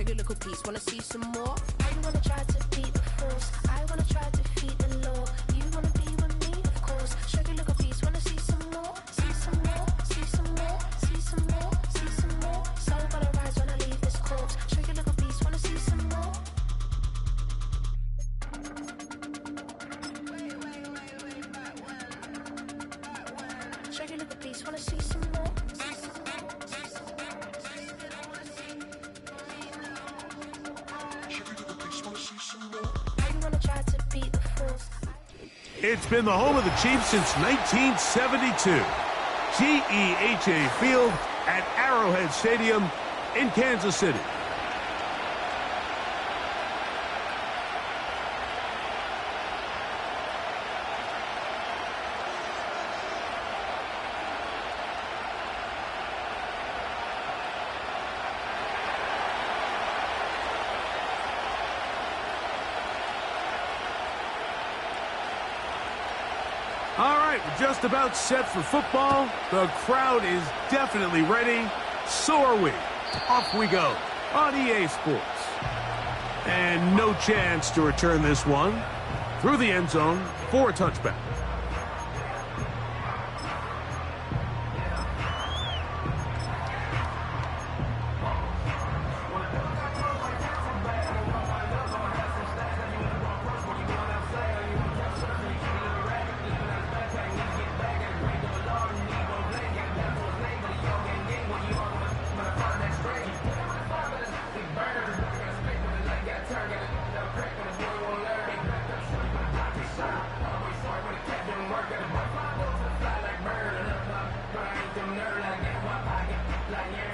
Sugar little piece, wanna see some more? You wanna try to beat the force, I wanna try to defeat the law. You wanna be with me, of course. Sugar little piece, wanna see some more? See some more, see some more, see some more, see some more. Soul gonna rise when I leave this corpse. Sugar little piece, wanna see some more? Sugar little piece, wanna see some more? It's been the home of the Chiefs since 1972. GEHA Field at Arrowhead Stadium in Kansas City. All right, we're just about set for football. The crowd is definitely ready. So are we. Off we go on EA Sports. And no chance to return this one. Through the end zone for a touchback.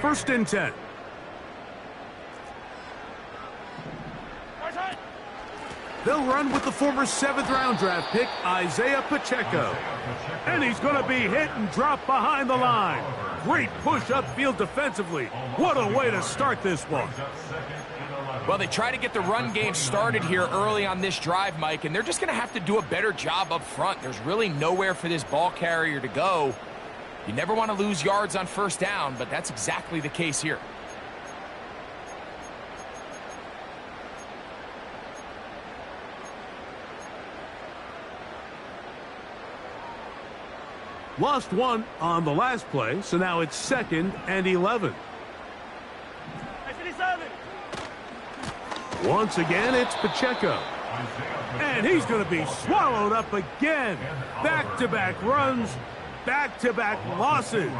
First and 10. They'll run with the former 7th-round draft pick, Isaiah Pacheco. And he's going to be hit and drop behind the line. Great push upfield defensively. What a way to start this one. Well, they try to get the run game started here early on this drive, Mike, and they're just going to have to do a better job up front. There's really nowhere for this ball carrier to go. You never want to lose yards on first down, but that's exactly the case here. Lost one on the last play, so now it's 2nd and 11. Once again, it's Pacheco. And he's going to be swallowed up again. Back-to-back runs, back-to-back losses.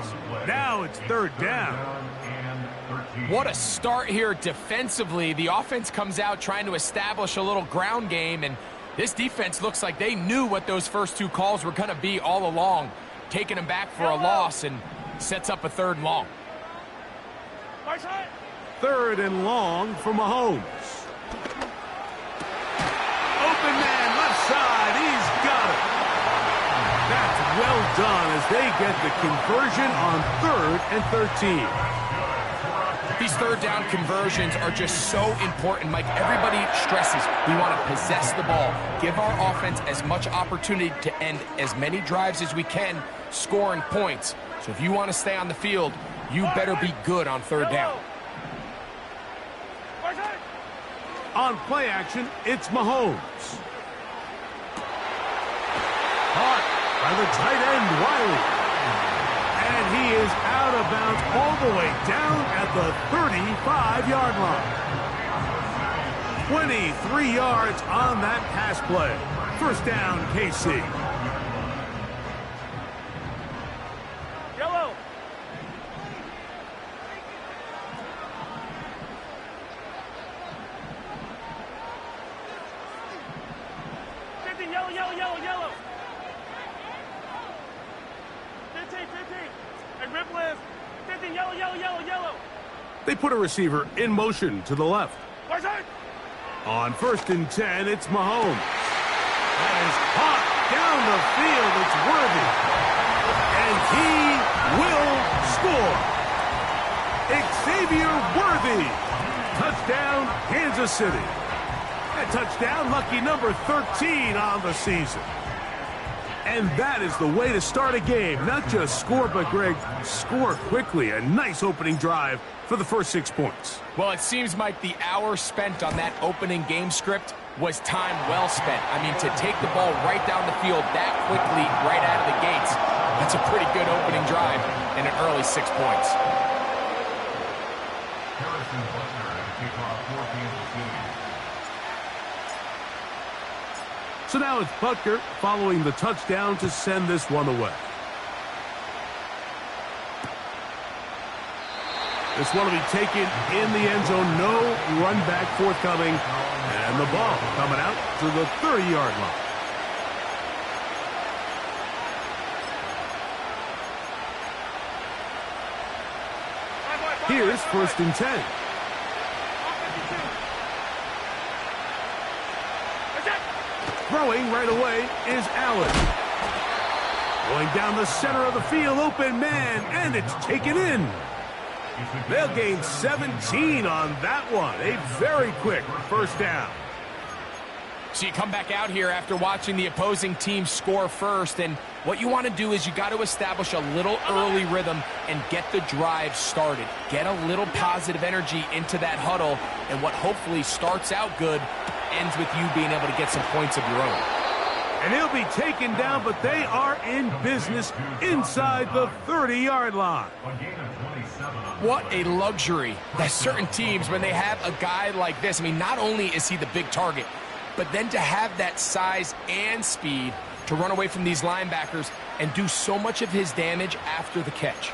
Now it's 3rd down. What a start here defensively. The offense comes out trying to establish a little ground game, and this defense looks like they knew what those first 2 calls were going to be all along. Taking them back for a loss and sets up a 3rd and long. 3rd and long for Mahomes. Open man, left side, he's got it. That's well done as they get the conversion on 3rd and 13. These 3rd down conversions are just so important, Mike. Everybody stresses we want to possess the ball, give our offense as much opportunity to end as many drives as we can, scoring points. So if you want to stay on the field, you better be good on 3rd down. On play action, it's Mahomes. Caught by the tight end, Wiley. And he is out of bounds all the way down at the 35-yard line. 23 yards on that pass play. First down, KC. Yellow. Yellow. 15. And rip list. 15, yellow. They put a receiver in motion to the left. On 1st and 10, it's Mahomes. That is caught down the field. It's Worthy. And he will score. Xavier Worthy. Touchdown, Kansas City. A touchdown, lucky number 13 on the season. And that is the way to start a game. Not just score, but, Greg, score quickly. A nice opening drive for the first 6 points. Well, it seems, Mike, the hour spent on that opening game script was time well spent. I mean, to take the ball right down the field that quickly, right out of the gates, that's a pretty good opening drive and an early 6 points. So now it's Butker following the touchdown to send this one away. This one will be taken in the end zone. No run back forthcoming. And the ball coming out to the 30-yard line. Here's 1st and 10. Throwing right away is Allen. Going down the center of the field, open man, and it's taken in. They'll gain 17 on that one. A very quick first down. So you come back out here after watching the opposing team score first, and what you want to do is you got to establish a little early rhythm and get the drive started. Get a little positive energy into that huddle, and what hopefully starts out good ends with you being able to get some points of your own. And he'll be taken down, but they are in business inside the 30-yard line. What a luxury that certain teams, when they have a guy like this, I mean, not only is he the big target, but then to have that size and speed to run away from these linebackers and do so much of his damage after the catch.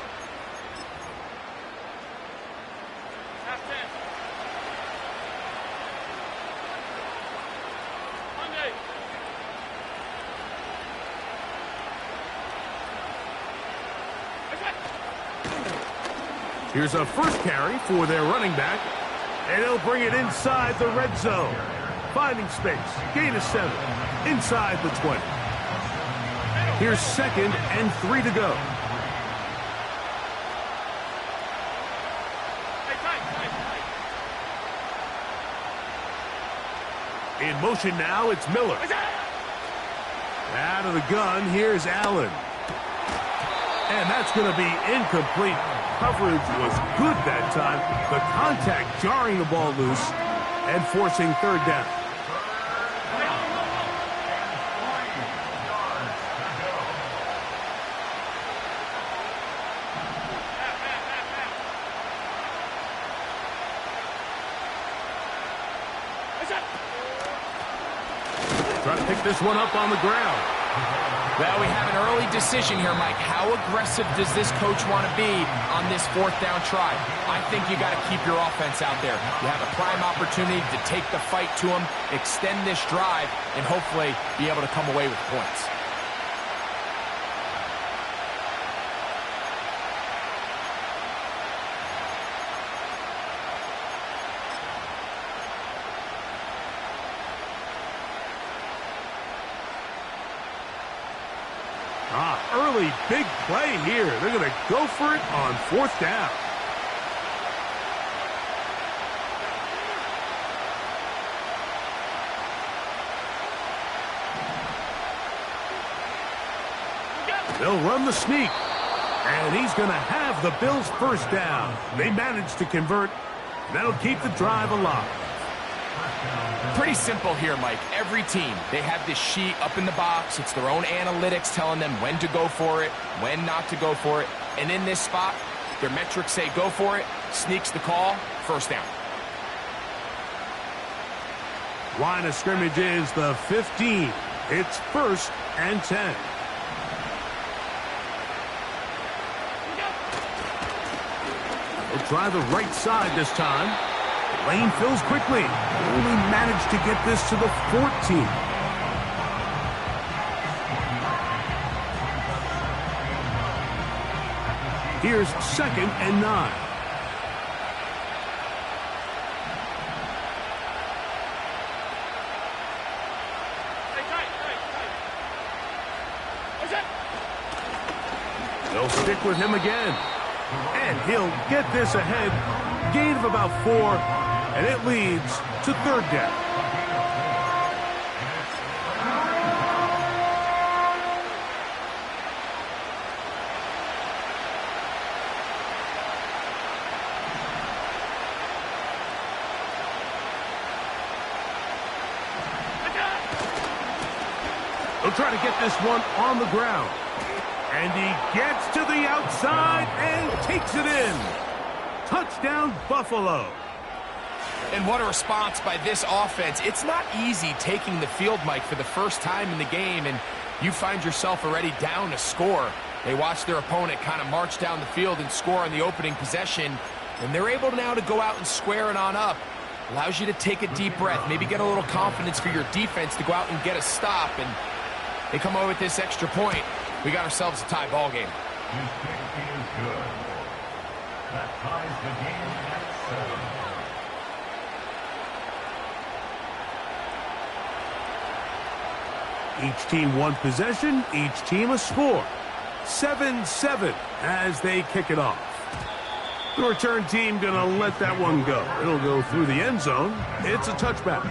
Here's a first carry for their running back, and he'll bring it inside the red zone. Finding space, gain of 7, inside the 20. Here's 2nd and 3 to go. In motion now, it's Miller. Out of the gun, here's Allen. And that's going to be incomplete. Coverage was good that time. The contact jarring the ball loose and forcing 3rd down. Trying to pick this one up on the ground. Well, we have an early decision here, Mike. How aggressive does this coach want to be on this 4th down try? I think you got to keep your offense out there. You have a prime opportunity to take the fight to them, extend this drive, and hopefully be able to come away with points. Early big play here. They're going to go for it on 4th down. They'll run the sneak. And he's going to have the Bills' first down. They managed to convert. That'll keep the drive alive. Pretty simple here, Mike. Every team, they have this sheet up in the box. It's their own analytics telling them when to go for it, when not to go for it. And in this spot, their metrics say go for it, sneaks the call, first down. Line of scrimmage is the 15. It's 1st and 10. They'll try the right side this time. Lane fills quickly. Only managed to get this to the 14. Here's 2nd and 9. They'll stick with him again. And he'll get this ahead. Gain of about 4, and it leads to 3rd down. He'll try to get this one on the ground. And he gets to the outside and takes it in. Touchdown, Buffalo. And what a response by this offense. It's not easy taking the field, Mike, for the first time in the game, and you find yourself already down a score. They watch their opponent kind of march down the field and score on the opening possession, and they're able now to go out and square it on up. Allows you to take a deep breath, maybe get a little confidence for your defense to go out and get a stop, and they come away with this extra point. We got ourselves a tie ball game. His kick is good. That ties the game at 7. Each team one possession, each team a score. 7-7 as they kick it off. The return team gonna let that one go. It'll go through the end zone. It's a touchback.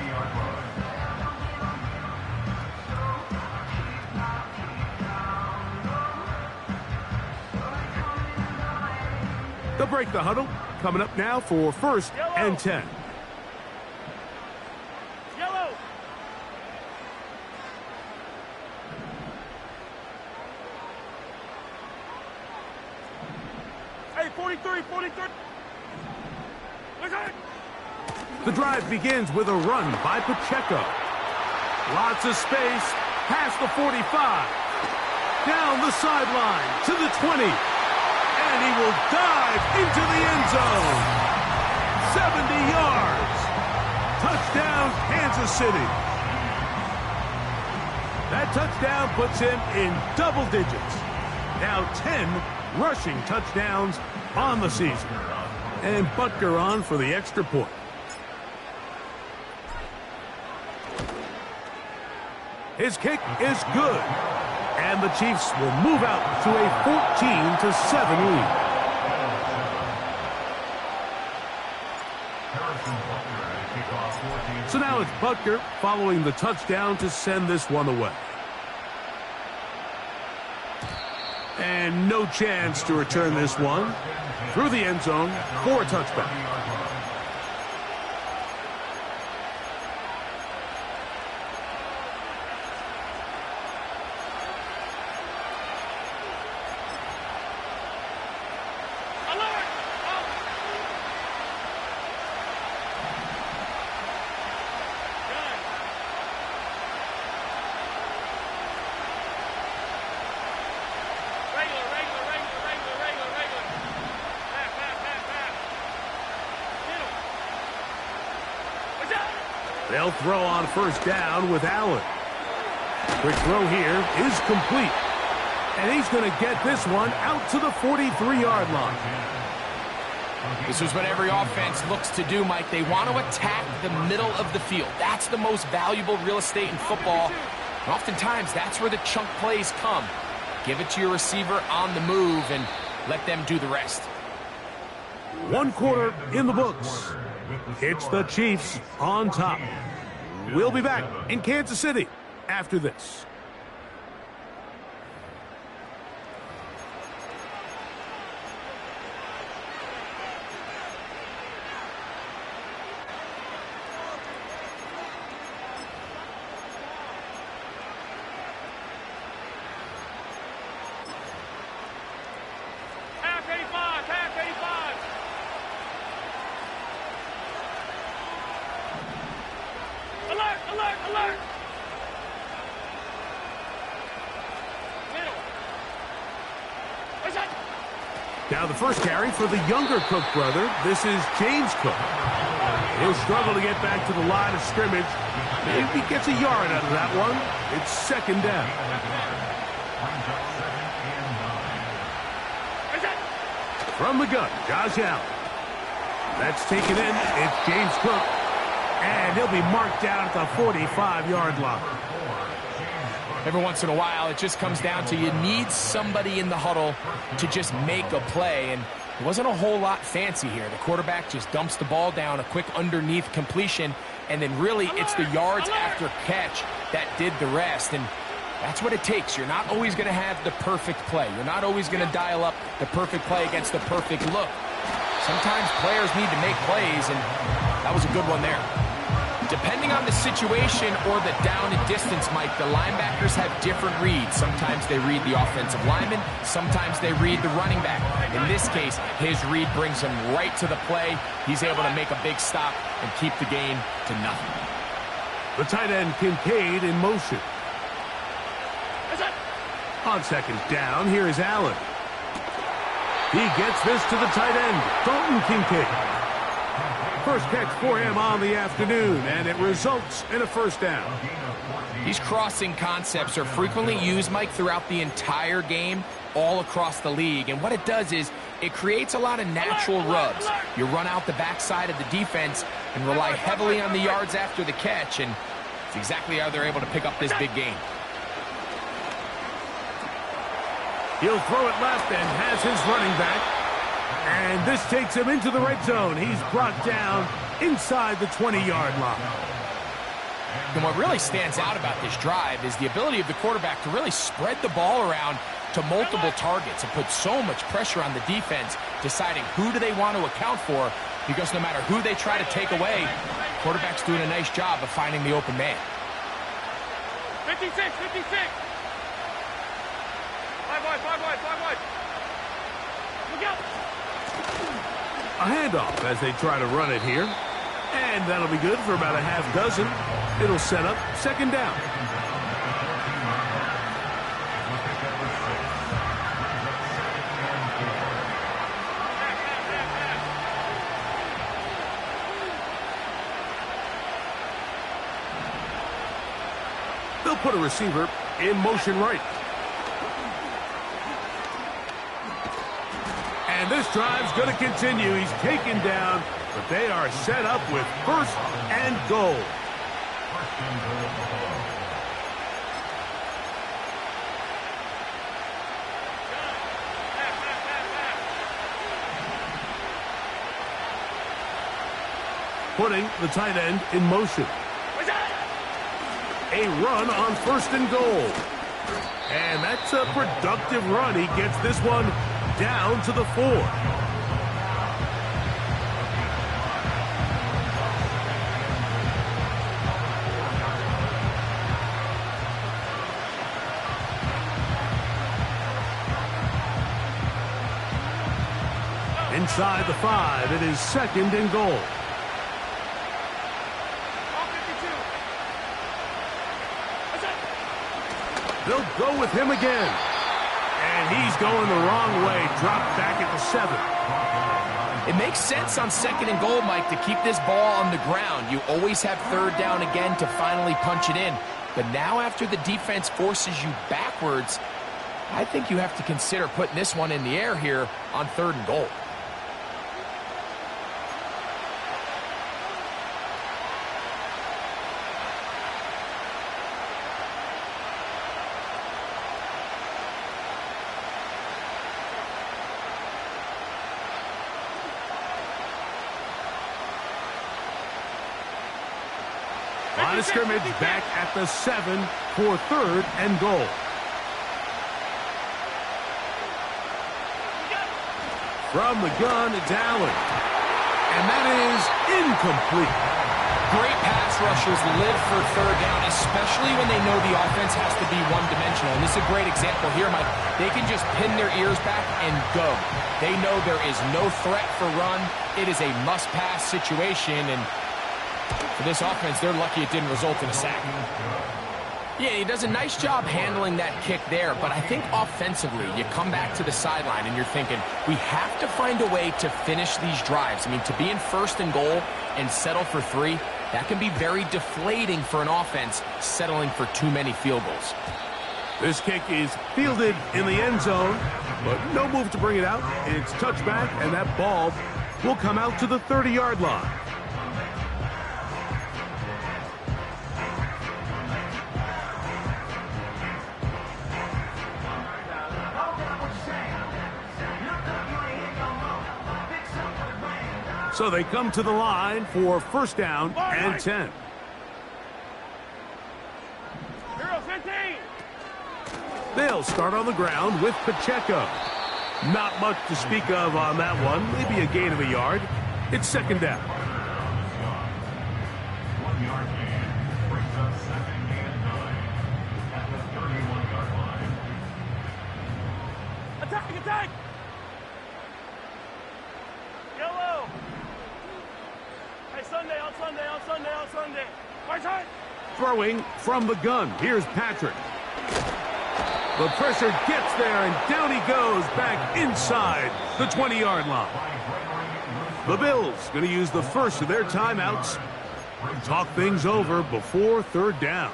They'll break the huddle. Coming up now for 1st and 10. Yellow. Hey, 43, 43. The drive begins with a run by Pacheco. Lots of space, past the 45. Down the sideline to the 20. And he will dive into the end zone. 70 yards. Touchdown, Kansas City. That touchdown puts him in double digits. Now 10 rushing touchdowns on the season. And Butker on for the extra point. His kick is good. And the Chiefs will move out to a 14-7 lead. So now it's Butker following the touchdown to send this one away. And no chance to return this one through the end zone for a touchback. They'll throw on 1st down with Allen. Quick throw here is complete. And he's going to get this one out to the 43-yard line. This is what every offense looks to do, Mike. They want to attack the middle of the field. That's the most valuable real estate in football. And oftentimes, that's where the chunk plays come. Give it to your receiver on the move and let them do the rest. 1 quarter in the books. It's the Chiefs on top. We'll be back in Kansas City after this. Half 85, half 85. Alert, alert, alert. Middle. What's that? Now the first carry for the younger Cook brother. This is James Cook. He'll struggle to get back to the line of scrimmage. Maybe he gets a yard out of that one. It's 2nd down. From the gun, Josh Allen. That's taken in. It's James Cook. And he'll be marked down at the 45-yard line. Every once in a while, it just comes down to you need somebody in the huddle to just make a play. And it wasn't a whole lot fancy here. The quarterback just dumps the ball down, a quick underneath completion, and then really it's the yards after catch that did the rest. And that's what it takes. You're not always going to have the perfect play. You're not always going to dial up the perfect play against the perfect look. Sometimes players need to make plays, and that was a good one there. Depending on the situation or the down and distance, Mike, the linebackers have different reads. Sometimes they read the offensive lineman, sometimes they read the running back. In this case, his read brings him right to the play. He's able to make a big stop and keep the game to nothing. The tight end, Kincaid, in motion. On second down, here is Allen. He gets this to the tight end, Dalton Kincaid. First catch for him on the afternoon, and it results in a first down. These crossing concepts are frequently used, Mike, throughout the entire game, all across the league. And what it does is it creates a lot of natural rubs. You run out the backside of the defense and rely heavily on the yards after the catch, and it's exactly how they're able to pick up this big gain. He'll throw it left and has his running back. And this takes him into the red zone. He's brought down inside the 20-yard line. And what really stands out about this drive is the ability of the quarterback to really spread the ball around to multiple targets and put so much pressure on the defense, deciding who do they want to account for, because no matter who they try to take away, quarterback's doing a nice job of finding the open man. 56, 56. 5 wide. Look out. A handoff as they try to run it here. And that'll be good for about a half dozen. It'll set up second down. They'll put a receiver in motion right. And this drive's going to continue. He's taken down, but they are set up with first and goal. Putting the tight end in motion. A run on first and goal. And that's a productive run. He gets this one down to the 4. Inside the 5, it is second and goal. They'll go with him again. And he's going the wrong way. Dropped back at the 7. It makes sense on second and goal, Mike, to keep this ball on the ground. You always have third down again to finally punch it in. But now after the defense forces you backwards, I think you have to consider putting this one in the air here on third and goal. Line of scrimmage back at the 7 for third and goal. From the gun, it's Allen. And that is incomplete. Great pass rushers live for third down, especially when they know the offense has to be one-dimensional. And this is a great example here, Mike. They can just pin their ears back and go. They know there is no threat for run. It is a must-pass situation, and for this offense, they're lucky it didn't result in a sack. Yeah, he does a nice job handling that kick there, but I think offensively, you come back to the sideline and you're thinking, we have to find a way to finish these drives. I mean, to be in first and goal and settle for 3, that can be very deflating for an offense settling for too many field goals. This kick is fielded in the end zone, but no move to bring it out. It's touchback, and that ball will come out to the 30-yard line. So they come to the line for first down and 10. They'll start on the ground with Pacheco. Not much to speak of on that one. Maybe a gain of a yard. It's second down. 10-yard gain. Brings up second and 9 at the 31-yard line. Attack, attack! Yellow! Hey, Sunday, on Sunday, on Sunday, on Sunday. Right side! Throwing from the gun. Here's Patrick. The pressure gets there, and down he goes back inside the 20-yard line. The Bills going to use the first of their timeouts. Talk things over before third down.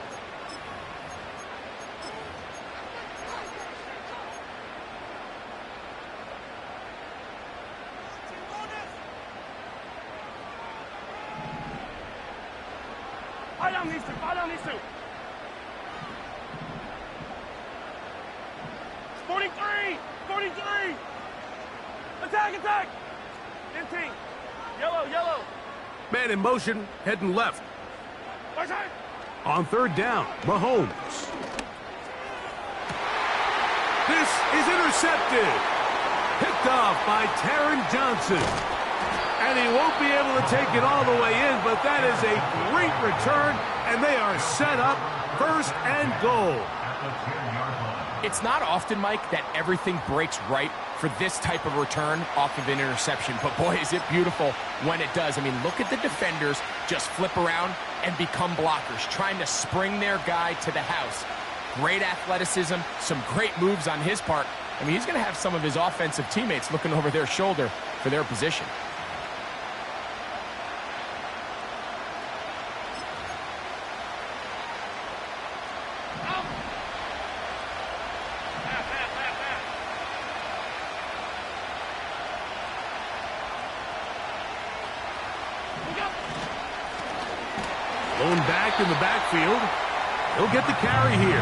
Fire down these two, fire down these two. 43! 43! Attack, attack! 15. Yellow, yellow. Man in motion, heading left. Right side. On third down, Mahomes. This is intercepted. Picked off by Taron Johnson. And he won't be able to take it all the way in, but that is a great return, and they are set up first and goal. It's not often, Mike, that everything breaks right for this type of return off of an interception. But boy, is it beautiful when it does. I mean, look at the defenders just flip around and become blockers, trying to spring their guy to the house. Great athleticism, some great moves on his part. I mean, he's going to have some of his offensive teammates looking over their shoulder for their position. Going back in the backfield. He'll get the carry here.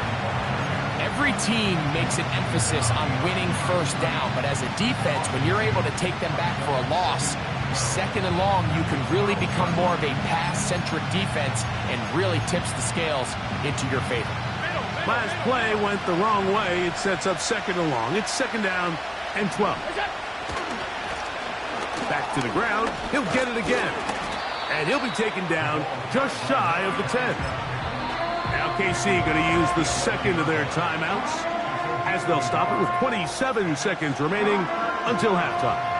Every team makes an emphasis on winning first down, but as a defense, when you're able to take them back for a loss, second and long, you can really become more of a pass-centric defense and really tips the scales into your favor. Last play went the wrong way. It sets up second and long. It's second down and 12. Back to the ground. He'll get it again. And he'll be taken down just shy of the 10. Now KC going to use the second of their timeouts as they'll stop it with 27 seconds remaining until halftime.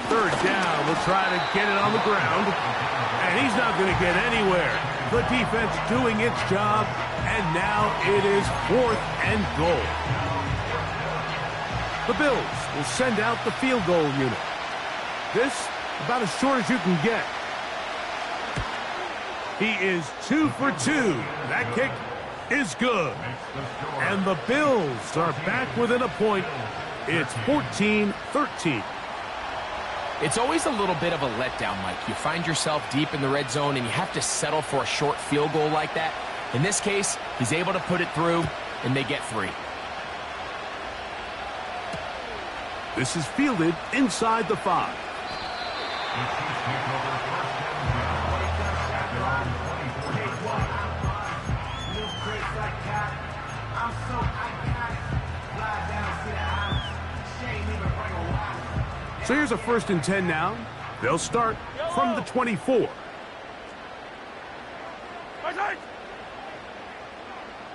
Third down, we'll try to get it on the ground, and he's not going to get anywhere. The defense doing its job, and now it is 4th and goal. The Bills will send out the field goal unit. This, about as short as you can get. He is 2 for 2. That kick is good. And the Bills are back within a point. It's 14-13. It's always a little bit of a letdown, Mike. You find yourself deep in the red zone and you have to settle for a short field goal like that. In this case, he's able to put it through, and they get 3. This is fielded inside the 5. So here's a 1st and 10 now. They'll start from the 24.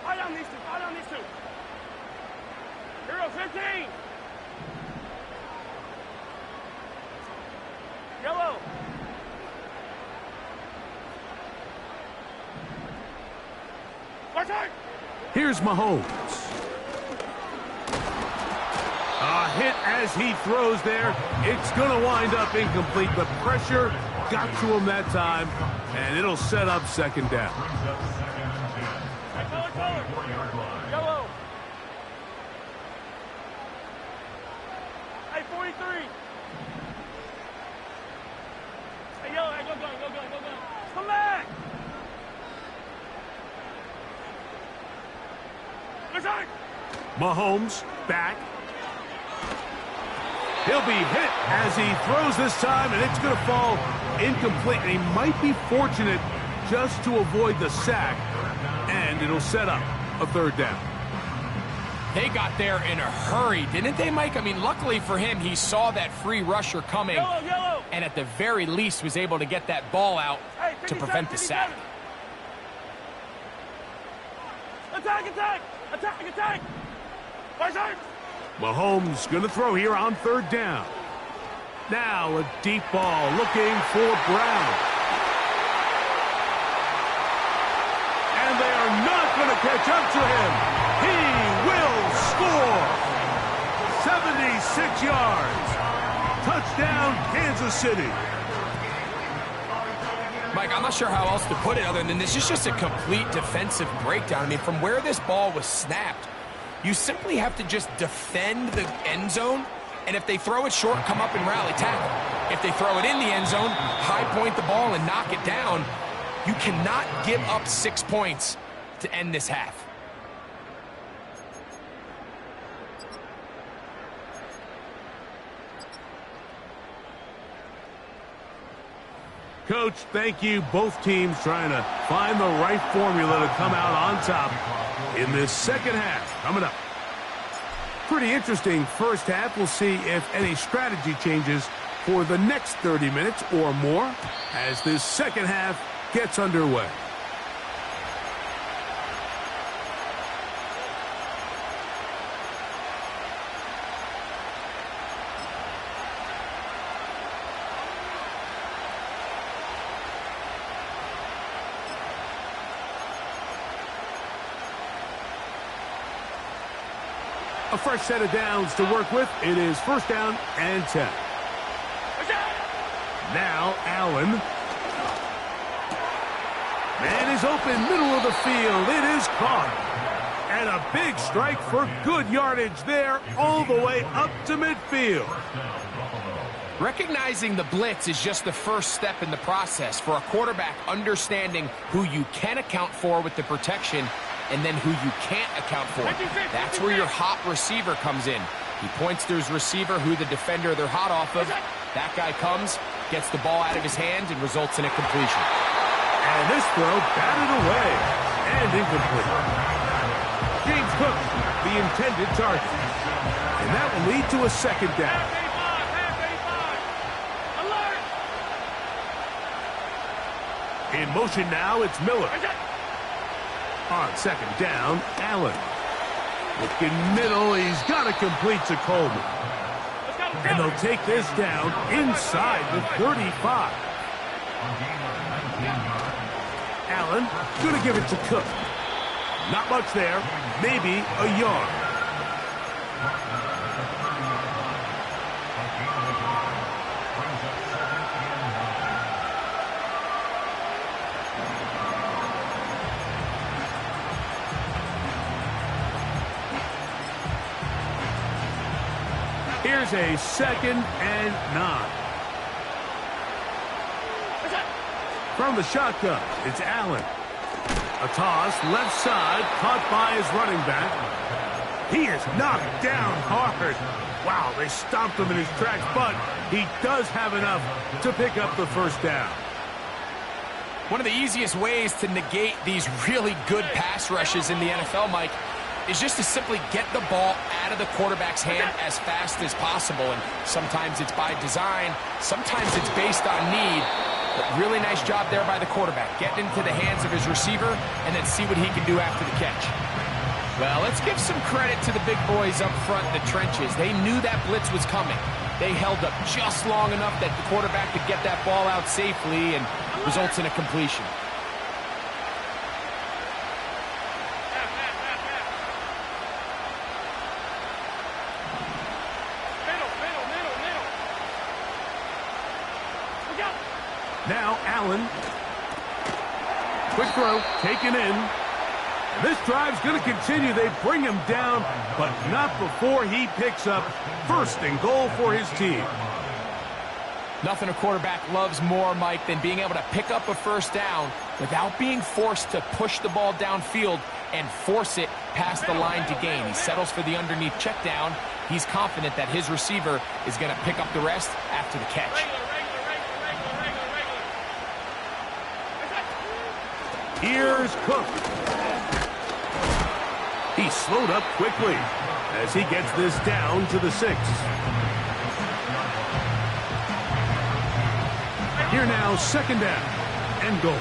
Fire down these two, fire down these two. Hero 15. Yellow. Right side. Here's Mahomes. A hit as he throws there. It's going to wind up incomplete. The pressure got to him that time, and it'll set up second down. Yellow. Hey, 43. Hey, yellow. Hey, go. Come back. Mahomes back. He'll be hit as he throws this time, and it's going to fall incomplete. And he might be fortunate just to avoid the sack, and it'll set up a third down. They got there in a hurry, didn't they, Mike? I mean, luckily for him, he saw that free rusher coming, and at the very least was able to get that ball out to prevent the sack. Attack, attack! Attack, attack! Right side! Mahomes going to throw here on third down. Now a deep ball looking for Brown. And they are not going to catch up to him. He will score. 76 yards. Touchdown, Kansas City. Mike, I'm not sure how else to put it other than this is just a complete defensive breakdown. I mean, from where this ball was snapped, you simply have to just defend the end zone, and if they throw it short, come up and rally tackle. If they throw it in the end zone, high point the ball and knock it down. You cannot give up 6 points to end this half. Coach, thank you. Both teams trying to find the right formula to come out on top in this second half. Coming up. Pretty interesting first half. We'll see if any strategy changes for the next 30 minutes or more as this second half gets underway. A fresh set of downs to work with. It is first down and 10. Now Allen. Man is open, middle of the field. It is caught. And a big strike for good yardage there all the way up to midfield. Recognizing the blitz is just the first step in the process for a quarterback understanding who you can account for with the protection and then who you can't account for. That's where your hot receiver comes in. He points to his receiver, who the defender they're hot off of. That guy comes, gets the ball out of his hand, and results in a completion. And this throw batted away and incomplete. James Cook, the intended target. And that will lead to a second down. In motion now, it's Miller. On second down, Allen. Looking middle, he's got to complete to Coleman. And they'll take this down inside the 35. Allen going to give it to Cook. Not much there, maybe a yard. Here's a 2nd and 9. From the shotgun, it's Allen. A toss, left side, caught by his running back. He is knocked down hard. Wow, they stomped him in his tracks, but he does have enough to pick up the first down. One of the easiest ways to negate these really good pass rushes in the NFL, Mike, is just to simply get the ball out of the quarterback's hand as fast as possible. And sometimes it's by design, sometimes it's based on need. But really nice job there by the quarterback, getting into the hands of his receiver and then see what he can do after the catch. Well, let's give some credit to the big boys up front in the trenches. They knew that blitz was coming. They held up just long enough that the quarterback could get that ball out safely and results in a completion. Now Allen. Quick throw, taken in. And this drive's going to continue. They bring him down, but not before he picks up first and goal for his team. Nothing a quarterback loves more, Mike, than being able to pick up a first down without being forced to push the ball downfield and force it past the line to gain. He settles for the underneath check down. He's confident that his receiver is going to pick up the rest after the catch. Here's Cook. He slowed up quickly as he gets this down to the 6. Here now, second down and goal.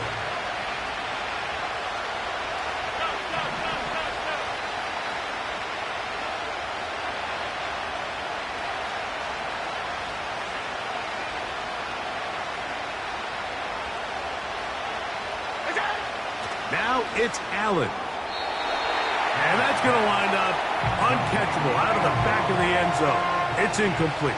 Now it's Allen. And that's going to wind up uncatchable out of the back of the end zone. It's incomplete.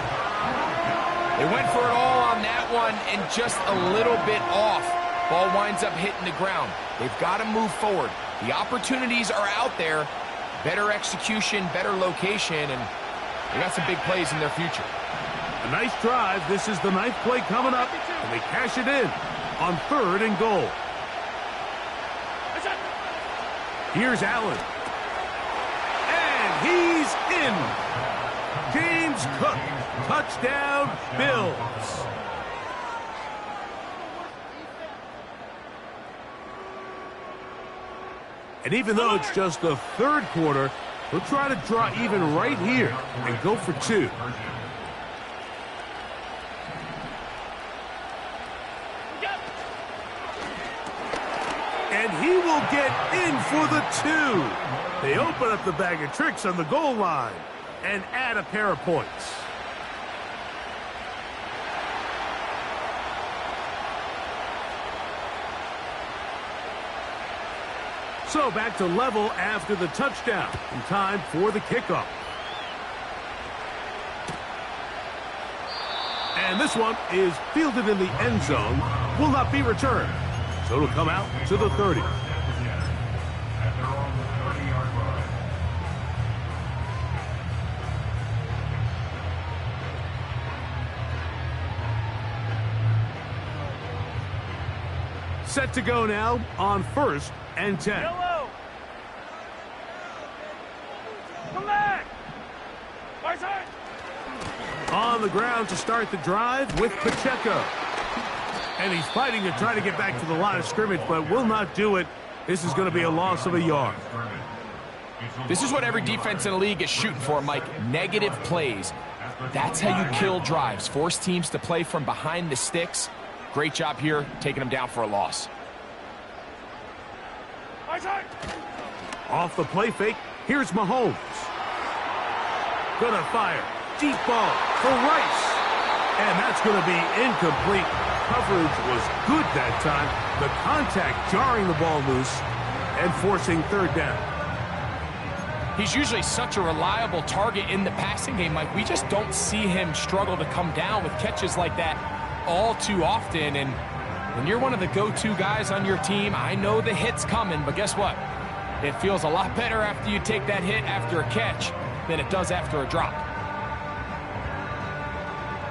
They went for it all on that one and just a little bit off. Ball winds up hitting the ground. They've got to move forward. The opportunities are out there. Better execution, better location, and they got some big plays in their future. A nice drive. This is the 9th play coming up, and they cash it in on 3rd and goal. Here's Allen. And he's in. James Cook. Touchdown, Bills. And even though it's just the 3rd quarter, he'll try to draw even right here and go for 2. And he will get in for the 2. They open up the bag of tricks on the goal line and add a pair of points. So back to level after the touchdown. In time for the kickoff. And this one is fielded in the end zone. Will not be returned. So it'll come out to the 30. Set to go now on 1st and 10. Yellow. Come back. Right side. On the ground to start the drive with Pacheco. And he's fighting to try to get back to the line of scrimmage, but will not do it. This is going to be a loss of a yard. This is what every defense in the league is shooting for, Mike. Negative plays. That's how you kill drives. Force teams to play from behind the sticks. Great job here, taking them down for a loss. Off the play fake, here's Mahomes. Gonna fire. Deep ball for Rice. And that's going to be incomplete. Coverage was good that time. The contact jarring the ball loose and forcing 3rd down. He's usually such a reliable target in the passing game, Mike. We just don't see him struggle to come down with catches like that all too often. And when you're one of the go-to guys on your team, I know the hit's coming, but guess what? It feels a lot better after you take that hit after a catch than it does after a drop.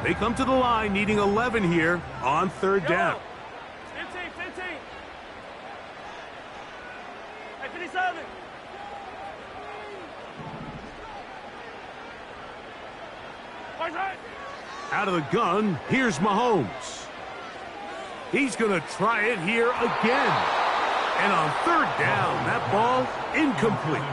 They come to the line needing 11 here on 3rd down. 15. Hey, 57. Right side. Out of the gun, here's Mahomes. He's going to try it here again. And on 3rd down, that ball incomplete.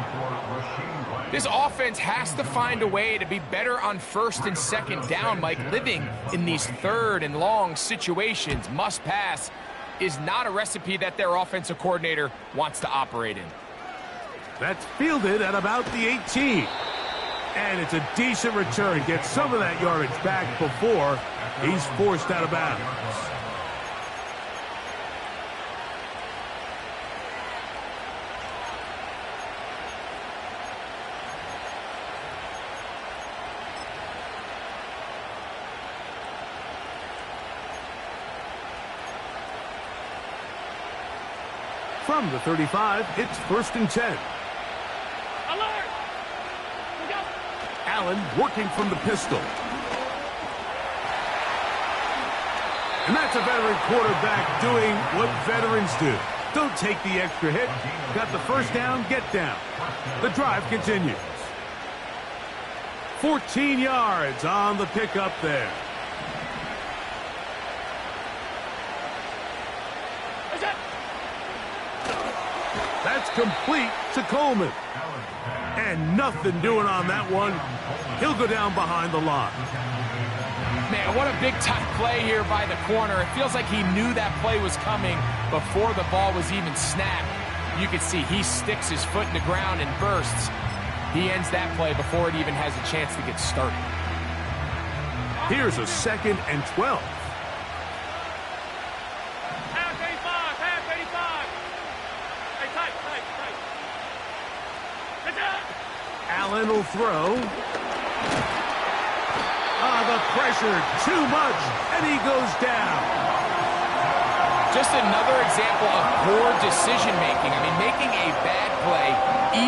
This offense has to find a way to be better on 1st and 2nd down, Mike. Living in these 3rd and long situations, must pass, is not a recipe that their offensive coordinator wants to operate in. That's fielded at about the 18. And it's a decent return. Gets some of that yardage back before he's forced out of bounds. From the 35, it's 1st and 10. Alert. Allen working from the pistol. And that's a veteran quarterback doing what veterans do. Don't take the extra hit. Got the first down, get down. The drive continues. 14 yards on the pickup there. That's complete to Coleman. And nothing doing on that one. He'll go down behind the line. Man, what a big-time play here by the corner. It feels like he knew that play was coming before the ball was even snapped. You can see he sticks his foot in the ground and bursts. He ends that play before it even has a chance to get started. Here's a 2nd and 12. Half 85, half 85. Hey, tight. Get down. Allen will throw. The pressure, too much, and he goes down. Just another example of poor decision-making. I mean, making a bad play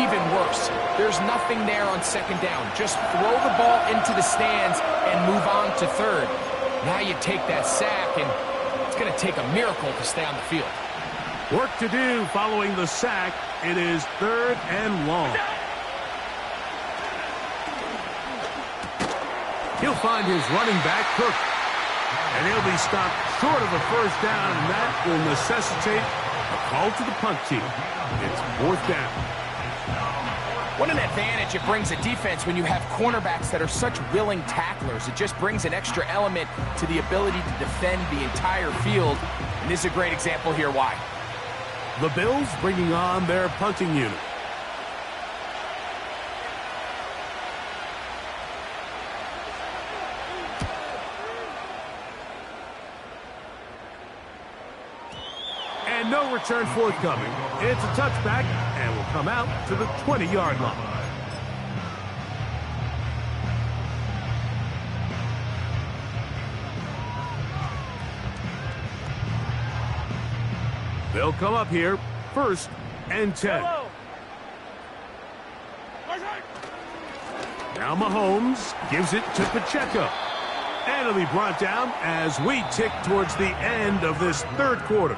even worse. There's nothing there on 2nd down. Just throw the ball into the stands and move on to 3rd. Now you take that sack, and it's going to take a miracle to stay on the field. Work to do following the sack. It is 3rd and long. He'll find his running back, Cook. And he'll be stopped short of a first down, and that will necessitate a call to the punt team. It's 4th down. What an advantage it brings a defense when you have cornerbacks that are such willing tacklers. It just brings an extra element to the ability to defend the entire field. And this is a great example here why. The Bills bringing on their punting unit. And no return forthcoming. It's a touchback and will come out to the 20-yard line. They'll come up here, 1st and 10. Now Mahomes gives it to Pacheco. And it'll be brought down as we tick towards the end of this 3rd quarter.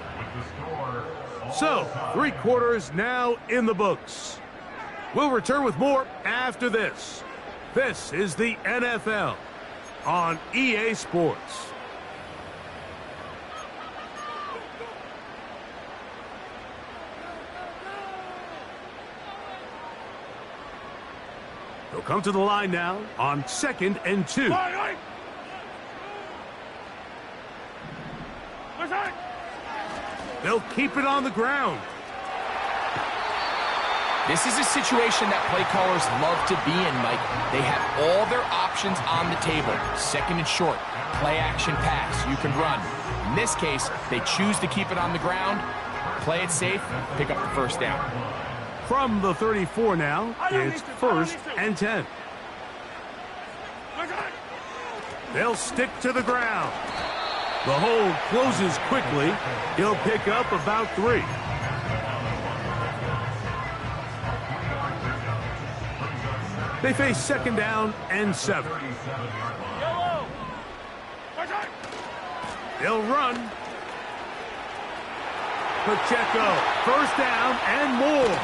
So, 3 quarters now in the books. We'll return with more after this. This is the NFL on EA Sports. They'll come to the line now on 2nd and 2. They'll keep it on the ground. This is a situation that play callers love to be in, Mike. They have all their options on the table. 2nd and short, play action pass, you can run. In this case, they choose to keep it on the ground, play it safe, pick up the first down. From the 34 now, it's 1st and 10. They'll stick to the ground. The hole closes quickly. He'll pick up about 3. They face 2nd down and 7. They'll run. Pacheco, 1st down and more.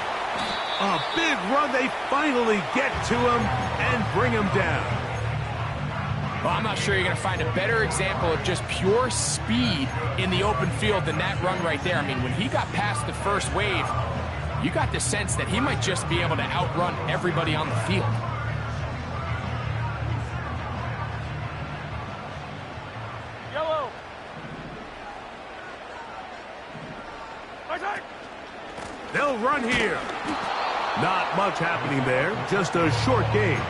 A big run. They finally get to him and bring him down. Well, I'm not sure you're going to find a better example of just pure speed in the open field than that run right there. I mean, when he got past the first wave, you got the sense that he might just be able to outrun everybody on the field. Yellow. They'll run here. Not much happening there. Just a short game.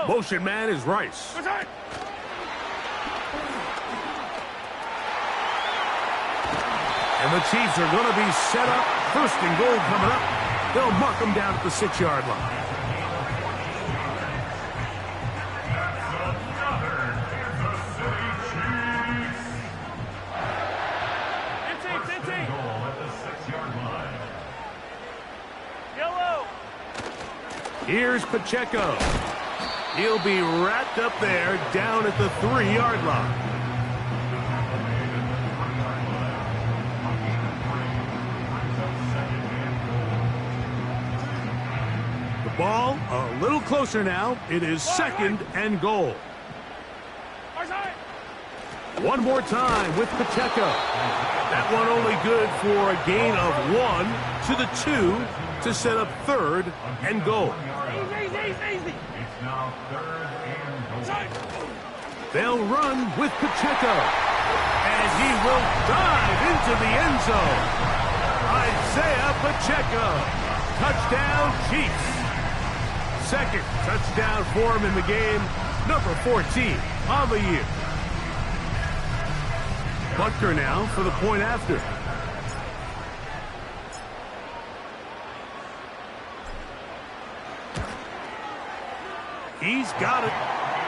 Motion man is Rice. And the Chiefs are going to be set up. 1st and goal coming up. They'll mark them down at the 6-yard line. Here's Pacheco. He'll be wrapped up there down at the 3-yard line. The ball a little closer now. It is 2nd and goal. One more time with Pacheco. That one only good for a gain of 1 to the 2 to set up 3rd and goal. It's now 3rd and goal. They'll run with Pacheco. And he will dive into the end zone. Isaiah Pacheco. Touchdown, Chiefs. 2nd touchdown for him in the game. Number 14 on the year. Butker now for the point after. He's got it.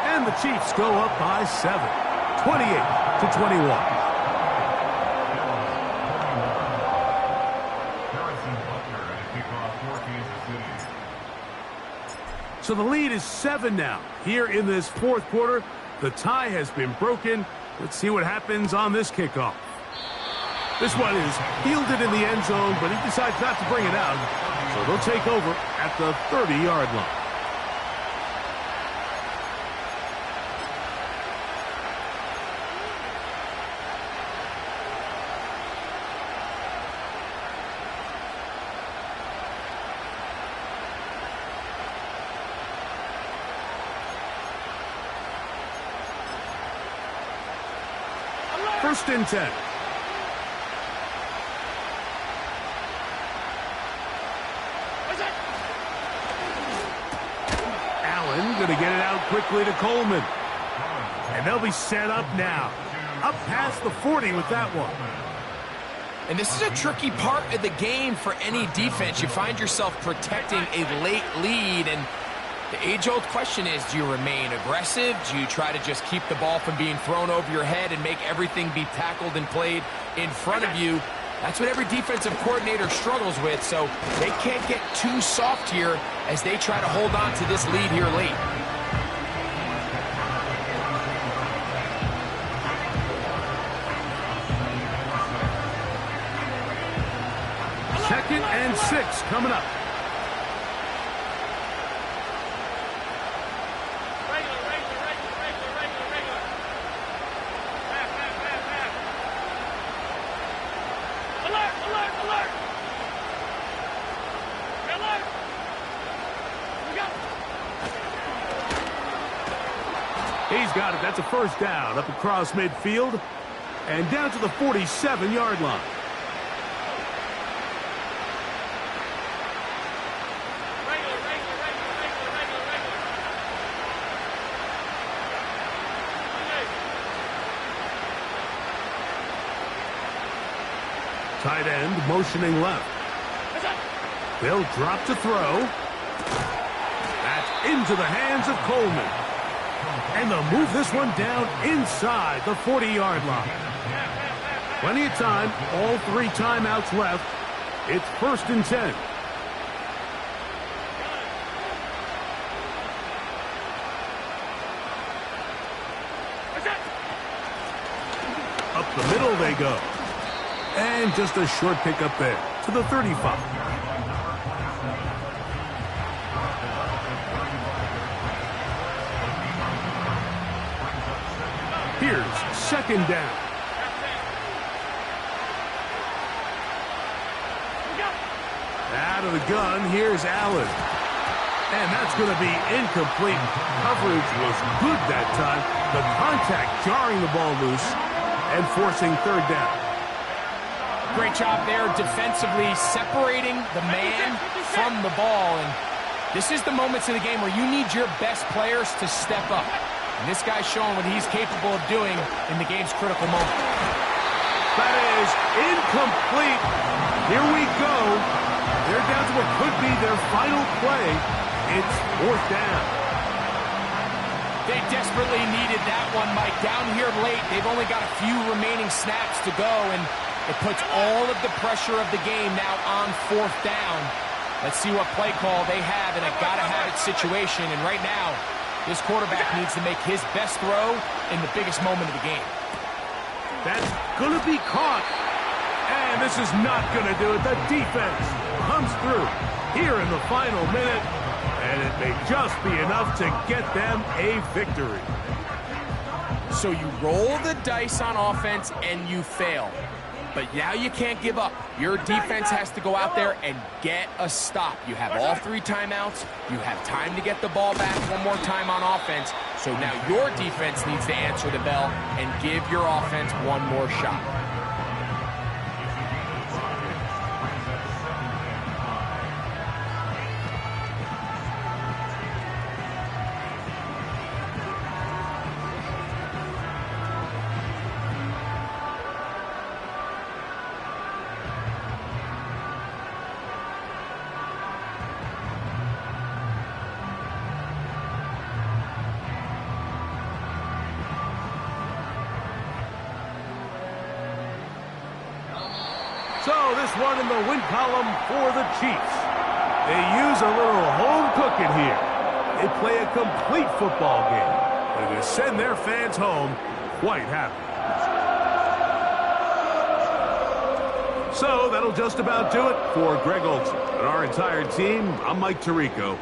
And the Chiefs go up by 7. 28-21. So the lead is 7 now. Here in this 4th quarter, the tie has been broken. Let's see what happens on this kickoff. This one is fielded in the end zone, but he decides not to bring it out. So they'll take over at the 30-yard line. First and 10. Allen going to get it out quickly to Coleman. And they'll be set up now. Up past the 40 with that one. And this is a tricky part of the game for any defense. You find yourself protecting a late lead, and the age-old question is, do you remain aggressive? Do you try to just keep the ball from being thrown over your head and make everything be tackled and played in front of you? That's what every defensive coordinator struggles with, so they can't get too soft here as they try to hold on to this lead here late. Second and 6 coming up. He's got it. That's a first down up across midfield and down to the 47-yard line. Tight end motioning left. They'll drop to throw. That's into the hands of Coleman. And they'll move this one down inside the 40-yard line. Plenty of time. All 3 timeouts left. It's 1st and 10. Up the middle they go. And just a short pickup there to the 35. Here's 2nd down. Out of the gun, here's Allen. And that's going to be incomplete. Coverage was good that time. The contact jarring the ball loose and forcing 3rd down. Great job there defensively separating the man from the ball. And this is the moments in the game where you need your best players to step up. And this guy's showing what he's capable of doing in the game's critical moment. That is incomplete. Here we go. They're down to what could be their final play. It's 4th down. They desperately needed that one, Mike. Down here late, they've only got a few remaining snaps to go, and it puts all of the pressure of the game now on 4th down. Let's see what play call they have in a gotta-have-it situation. And right now, this quarterback needs to make his best throw in the biggest moment of the game. That's going to be caught. And this is not going to do it. The defense comes through here in the final minute. And it may just be enough to get them a victory. So you roll the dice on offense and you fail. But now you can't give up. Your defense has to go out there and get a stop. You have all 3 timeouts. You have time to get the ball back one more time on offense. So now your defense needs to answer the bell and give your offense one more shot. So this one in the win column for the Chiefs. They use a little home cooking here. They play a complete football game. They're going to send their fans home quite happy. So that'll just about do it for Greg Olson and our entire team. I'm Mike Tirico.